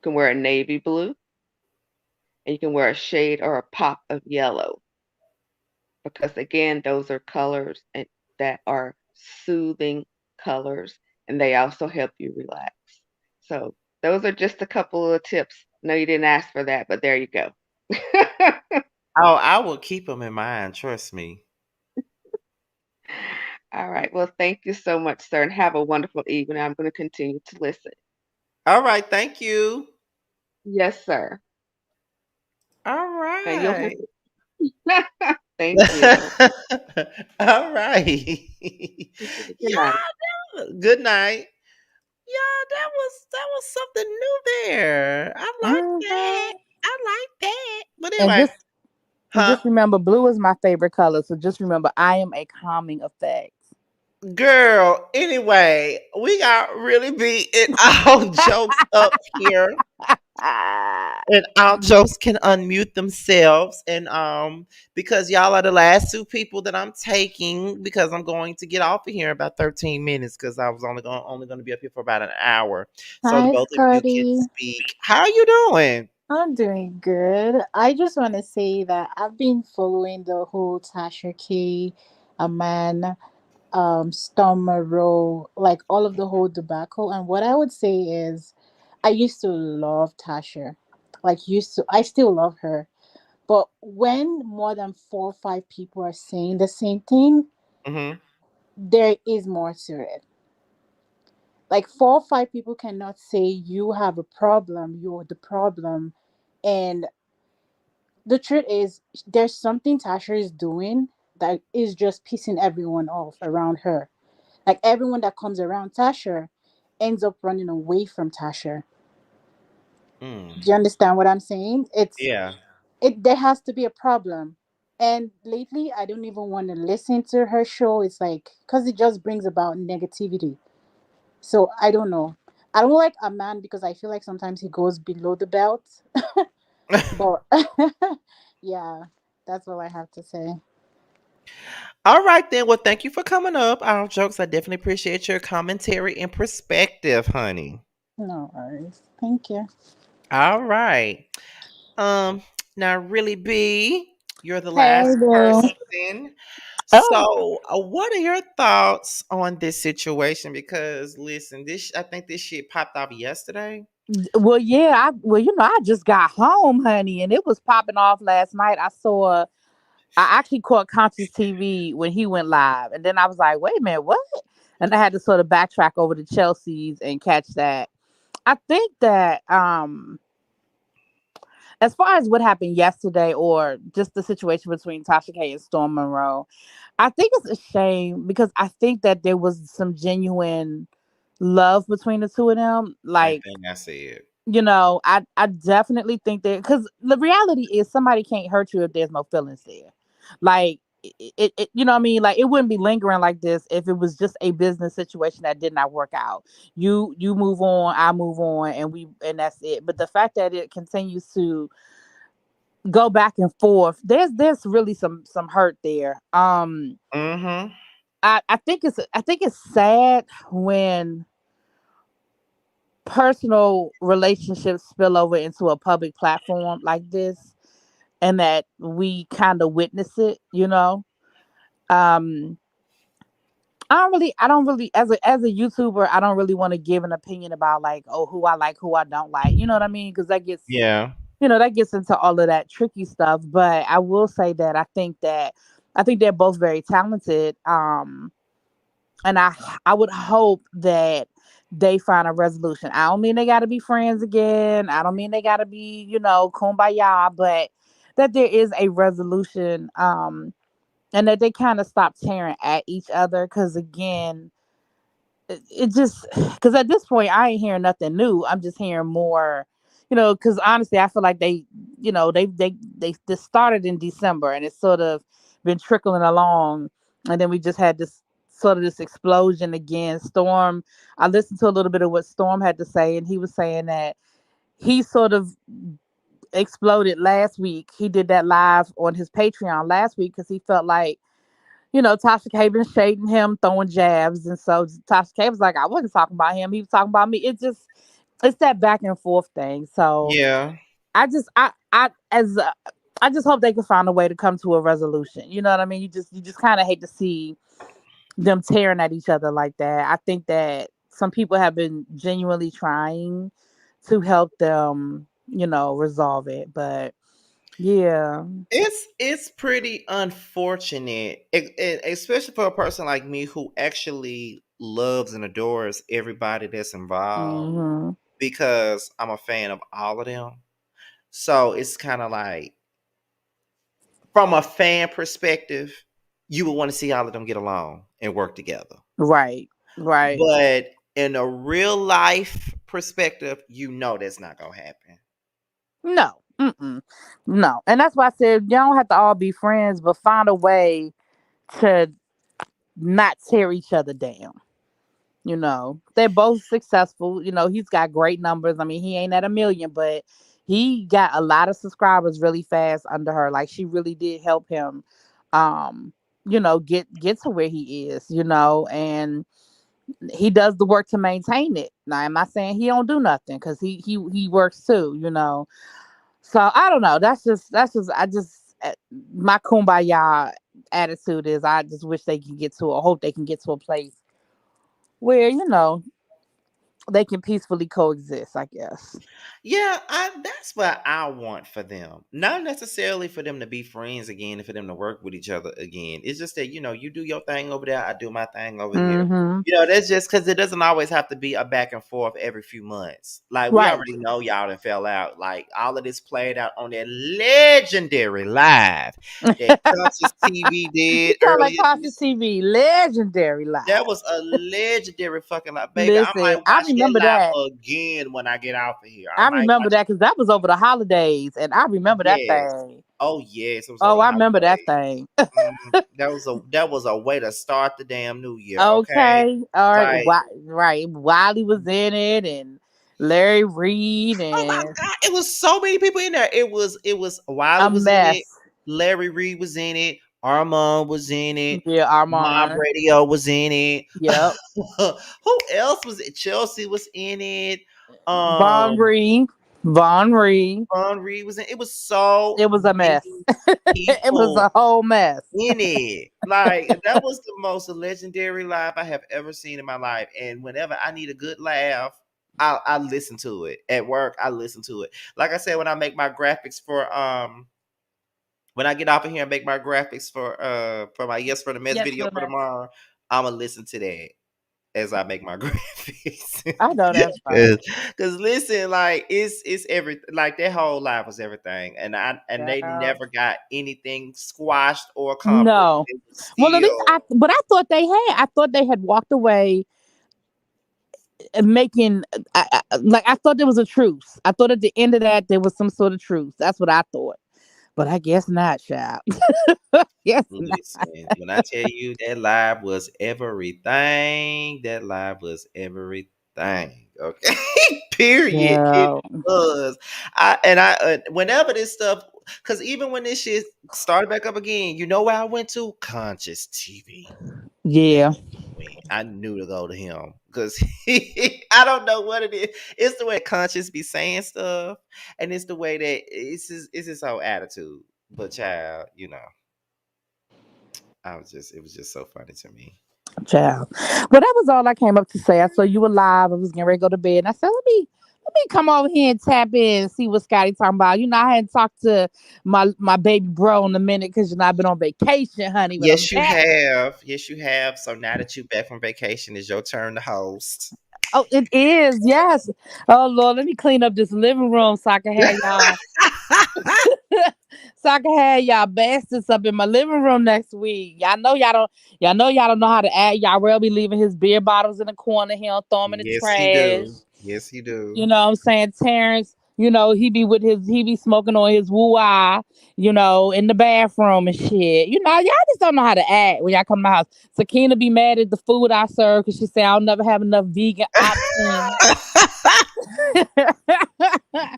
can wear a navy blue, and you can wear a shade or a pop of yellow because again, those are colors and that are soothing colors and they also help you relax. So those are just a couple of tips. No, you didn't ask for that, but there you go. Oh, I will keep them in mind. Trust me. All right. Well, thank you so much, sir, and have a wonderful evening. I'm going to continue to listen. All right. Thank you. Yes, sir. All And you'll right. have thank you. All right. Good night. Yeah. Good night. Yeah, that was something new there. I like that. Hmm. I like that. But And anyway, just huh? remember, blue is my favorite color. So just remember, I am a calming effect. Girl, anyway, we got really beat it all jokes up here. And our jokes can unmute themselves. And because y'all are the last two people that I'm taking because I'm going to get off of here in about 13 minutes because I was only gonna be up here for about an hour. So the Hi, both of you can Scotty. speak. How are you doing? I'm doing good. I just want to say that I've been following the whole Tasha K, a man, Storm Monroe, like all of the whole debacle. And what I would say is, I used to love Tasha, like used to. I still love her, but when more than 4 or 5 people are saying the same thing, Hmm. there is more to it. Like 4 or 5 people cannot say you have a problem, you're the problem. And the truth is, there's something Tasha is doing that is just pissing everyone off around her. Like everyone that comes around Tasha ends up running away from Tasha. Mm. Do you understand what I'm saying? Yeah. There has to be a problem. And lately I don't even want to listen to her show. It's like because it just brings about negativity. So I don't know. I don't like a man because I feel like sometimes he goes below the belt. But yeah, that's all I have to say. All right then. Well, thank you for coming up. Our jokes. I definitely appreciate your commentary and perspective, honey. No worries. Thank you. All right. Um, Now really B, you're the Hey, last Bill. person. Oh, So, what are your thoughts on this situation? Because listen, I think this shit popped off yesterday. well, yeah. I just got home, honey, and it was popping off last night. I actually caught Conscious TV when he went live, and then I was like, wait a minute, what? And I had to sort of backtrack over to Chelsea's and catch that. I think that as far as what happened yesterday, or just the situation between Tasha K and Storm Monroe, I think it's a shame because I think that there was some genuine love between the two of them. Same Like, thing I said. I definitely think that because the reality is somebody can't hurt you if there's no feelings there. Like, you know what I mean? Like, it wouldn't be lingering like this if it was just a business situation that did not work out. You move on, I move on, and that's it. But the fact that it continues to go back and forth, there's really some hurt there. Mm-hmm. I think it's sad when personal relationships spill over into a public platform like this, and that we kind of witness it. um I don't really, as a YouTuber, I don't really want to give an opinion about, like, oh, who I like, who I don't like, you know what I mean, because Yeah. that gets into all of that tricky stuff. But I will say that I think they're both very talented. And I would hope that they find a resolution. I don't mean they got to be friends again. I don't mean they got to be, kumbaya, but that there is a resolution, and that they kind of stop tearing at each other, cuz again, it just cuz at this point I ain't hearing nothing new. I'm just hearing more, cuz honestly I feel like they, this started in December, and it's sort of been trickling along, and then we just had this sort of this explosion again. Storm, I listened to a little bit of what Storm had to say, and he was saying that he sort of exploded last week. He did that live on his Patreon last week because he felt like, Tasha K been shading him, throwing jabs, and so Tasha K was like, I wasn't talking about him. He was talking about me. It's that back and forth thing. So Yeah. I just, I just hope they can find a way to come to a resolution. You know what I mean? You just kind of hate to see them tearing at each other like that. I think that some people have been genuinely trying to help them, resolve it. But yeah. It's pretty unfortunate, especially for a person like me who actually loves and adores everybody that's involved, Hmm. because I'm a fan of all of them. So it's kind of like, from a fan perspective, you would want to see all of them get along and work together. Right. Right. But in a real life perspective, that's not gonna happen. No. Mm-mm. No. And that's why I said you don't have to all be friends, but find a way to not tear each other down. They're both successful. He's got great numbers. I mean, he ain't at a million, but he got a lot of subscribers really fast under her. Like, she really did help him, um, get to where he is, and he does the work to maintain it. Now, I'm not saying he don't do nothing, because he works too, So I don't know. That's just I just my kumbaya attitude is, I just wish they can get to, hope they can get to a place where, they can peacefully coexist, I guess. Yeah, that's what I want for them. Not necessarily for them to be friends again and for them to work with each other again. It's just that, you do your thing over there, I do my thing over here. Mm-hmm. That's just because it doesn't always have to be a back and forth every few months. Like, we Right. already know y'all done fell out. Like, all of this played out on that legendary live that Conscious TV You did sound like earlier Tasha this. TV, legendary That live. was a legendary fucking live, baby. I might Listen, I watch that remember that. live again when I get off of here. I I might remember watch. that because that was over the holidays, and I remember that Yes. thing. Oh yes, it was over Oh, the I remember that holiday. thing. That was a way to start the damn new year. Okay, Okay, all right, like, right. Wiley was in it, and Larry Reed, oh my and god, it was so many people in there. It was a Wiley was in it, mess. Larry Reed was in it, Armon was in it, Yeah, Mob Armon. Radio was in it. Yep. Who else was it? Chelsea was in it. Von Um, Reed. Von Reed. Ron Reed was in. It was so It was a mess. many It was people a whole mess. in it. Like, that was the most legendary live I have ever seen in my life. And whenever I need a good laugh, I listen to it. At work, I listen to it. Like I said, when I make my graphics for when I get off of here and make my graphics for my Yes for the Mess Yes, video for the for mess. tomorrow, I'ma listen to that as I make my graphics. I know that's right. Cause listen, like, it's every, like, that whole life was everything, and they Yeah. never got anything squashed or accomplished. No. It was Well, at least still, but I thought they had. I thought they had walked away making, like, I thought there was a truce. I thought at the end of that there was some sort of truce. That's what I thought. But I guess not, child. Yes, not. listen, when I tell you that live was everything, that live was everything. Okay, period. It Yeah. was. I whenever this stuff, because even when this shit started back up again, you know where I went to? Conscious TV. That's Yeah. when I knew to go to him, because I don't know what it is. It's the way Conscious be saying stuff, and it's the way that it's his whole attitude. But child, it was just so funny to me. Child. But that was all I came up to say. I saw you were live. I was getting ready to go to bed. And I said, let me come over here and tap in and see what Scotty talking about. I hadn't talked to my baby bro in a minute because I've been on vacation, honey. But I'm Yes, you back. have. Yes, you have. So now that you're back from vacation, it's your turn to host. Oh, it is. Yes. Oh Lord, let me clean up this living room so I can have y'all so I can have y'all bastards up in my living room next week. Y'all know how to act. Y'all will be leaving his beer bottles in the corner. He don't throw them in the Yes, he trash. do. Yes, he do. You know what I'm saying? Terrence, He be smoking on his woo ah, in the bathroom and shit. Y'all just don't know how to act when y'all come to my house. Sakina be mad at the food I serve because she say I'll never have enough vegan options.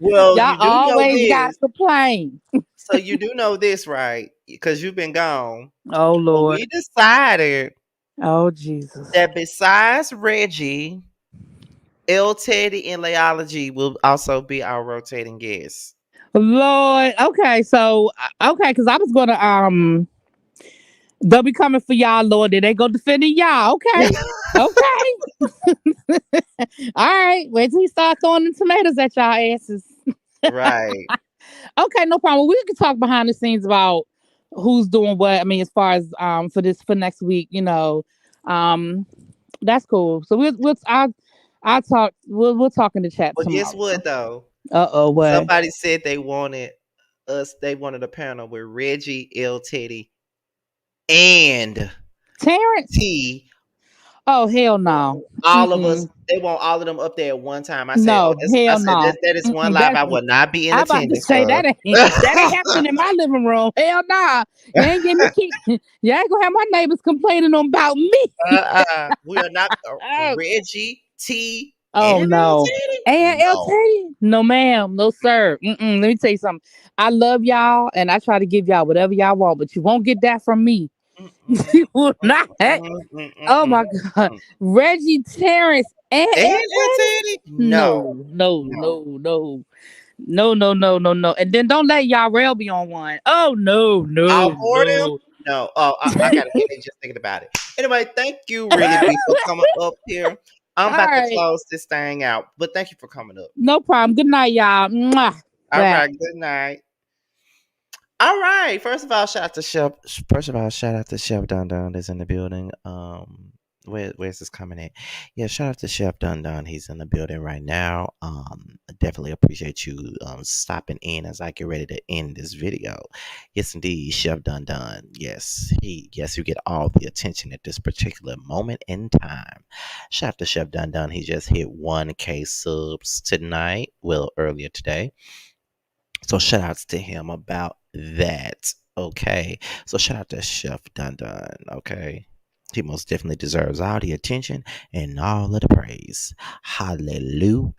Well, Y'all you do know always gotta this. complain. So you do know this, right? Because you've been gone. Oh But Lord. we decided Oh Jesus. that besides Reggie, L Teddy and Layology will also be our rotating guests. Lord. Okay, so okay, because I was gonna they'll be coming for y'all, Lord. Then they go defending y'all. Okay. Okay. All right. Wait till he start throwing the tomatoes at y'all asses. Right. Okay, no problem. We can talk behind the scenes about who's doing what. I mean, as far as for next week, um, that's cool. So I'll talk. We'll talk in the chat Well, guess tomorrow. what though? What? Somebody said they wanted us. They wanted a panel with Reggie, L Teddy, and Terrence? T. Oh hell no. All of us. Mm-mm. They want all of them up there at one time. I said, "Oh, No, hell no. that is one Mm-mm. live I will not be in I about to attendance say for." that ain't happening in my living room. Hell nah. You ain't getting me keep. You ain't gonna have my neighbors complaining on about me. We are not Oh, Reggie, T, oh and L no. Teddy. And No. LT? No, ma'am. No, sir. Mm-mm. Let me tell you something. I love y'all and I try to give y'all whatever y'all want, but you won't get that from me. Mm-mm, You will not. mm-mm, Oh mm-mm, my God. mm. Reggie Terrence and And L LT? Teddy? No. No, no, No. no, no. No, no, no, no, no. And then don't let y'all rail be on one. Oh no, All no, four of them? no. No. Oh, I got a headache just thinking about it. Anyway, thank you, really, B, for coming up here. I'm All about to right. close this thing out, but thank you for coming up. No problem. Good night, y'all. Mwah. All Bye. right. Good night. All right. First of all, shout out to Chef. First of all, shout out to Chef Dun Dun that's in the building. Where's this coming at? Yeah, shout out to Chef Dun Dun. He's in the building right now. I definitely appreciate you stopping in as I get ready to end this video. Yes, indeed, Chef Dun Dun. Yes, you get all the attention at this particular moment in time. Shout out to Chef Dun Dun. He just hit 1K subs tonight. Well, earlier today. So shout outs to him about that. Okay. So shout out to Chef Dun Dun. Okay. He most definitely deserves all the attention and all of the praise. Hallelujah.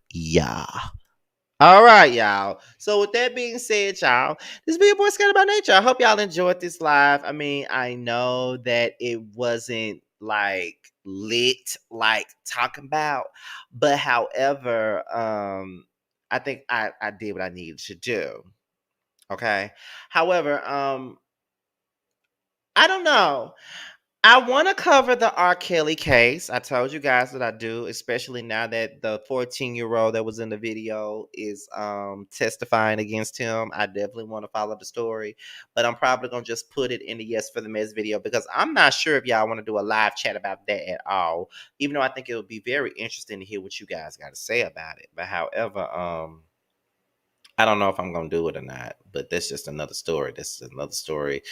All right, y'all. So with that being said, y'all, this be your boy Scotty by Nature. I hope y'all enjoyed this live. I mean, I know that it wasn't like lit, like talking about, but however, I think I did what I needed to do. Okay. However, I don't know. I want to cover the R. Kelly case. I told you guys that I do, especially now that the 14-year-old that was in the video is testifying against him. I definitely want to follow the story, but I'm probably gonna just put it in the Yes for the Mess video because I'm not sure if y'all want to do a live chat about that at all. Even though I think it would be very interesting to hear what you guys got to say about it. But however, I don't know if I'm gonna do it or not, but that's just another story. This is another story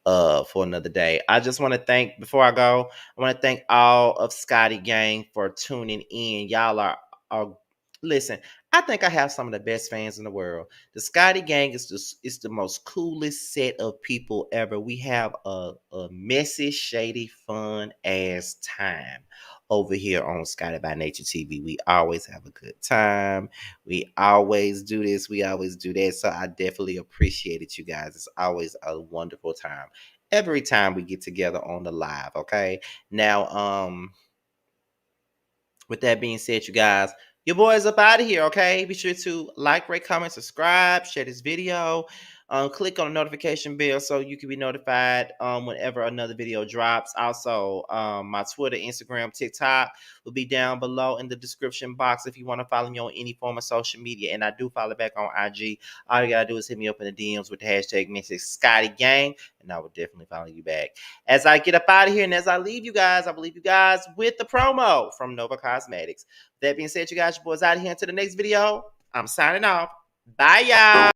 for another day. I just want to thank before I go, I want to thank all of Scotty Gang for tuning in. Y'all are listen, I think I have some of the best fans in the world. The Scotty Gang is the most coolest set of people ever. We have a messy, shady, fun ass time over here on Scotty by Nature TV. We always have a good time. We always do this. We always do that. So I definitely appreciate it, you guys. It's always a wonderful time every time we get together on the live. Okay. Now, with that being said, you guys, your boy is up out of here, okay? Be sure to like, rate, comment, subscribe, share this video. Click on the notification bell so you can be notified whenever another video drops. Also, my Twitter, Instagram, TikTok will be down below in the description box if you want to follow me on any form of social media. And I do follow back on IG. All you gotta do is hit me up in the DMs with the hashtag Message Scotty Gang, and I will definitely follow you back. As I get up out of here and as I leave you guys, I will leave you guys with the promo from Nova Cosmetics. That being said, you guys, your boys out of here until the next video. I'm signing off. Bye, y'all.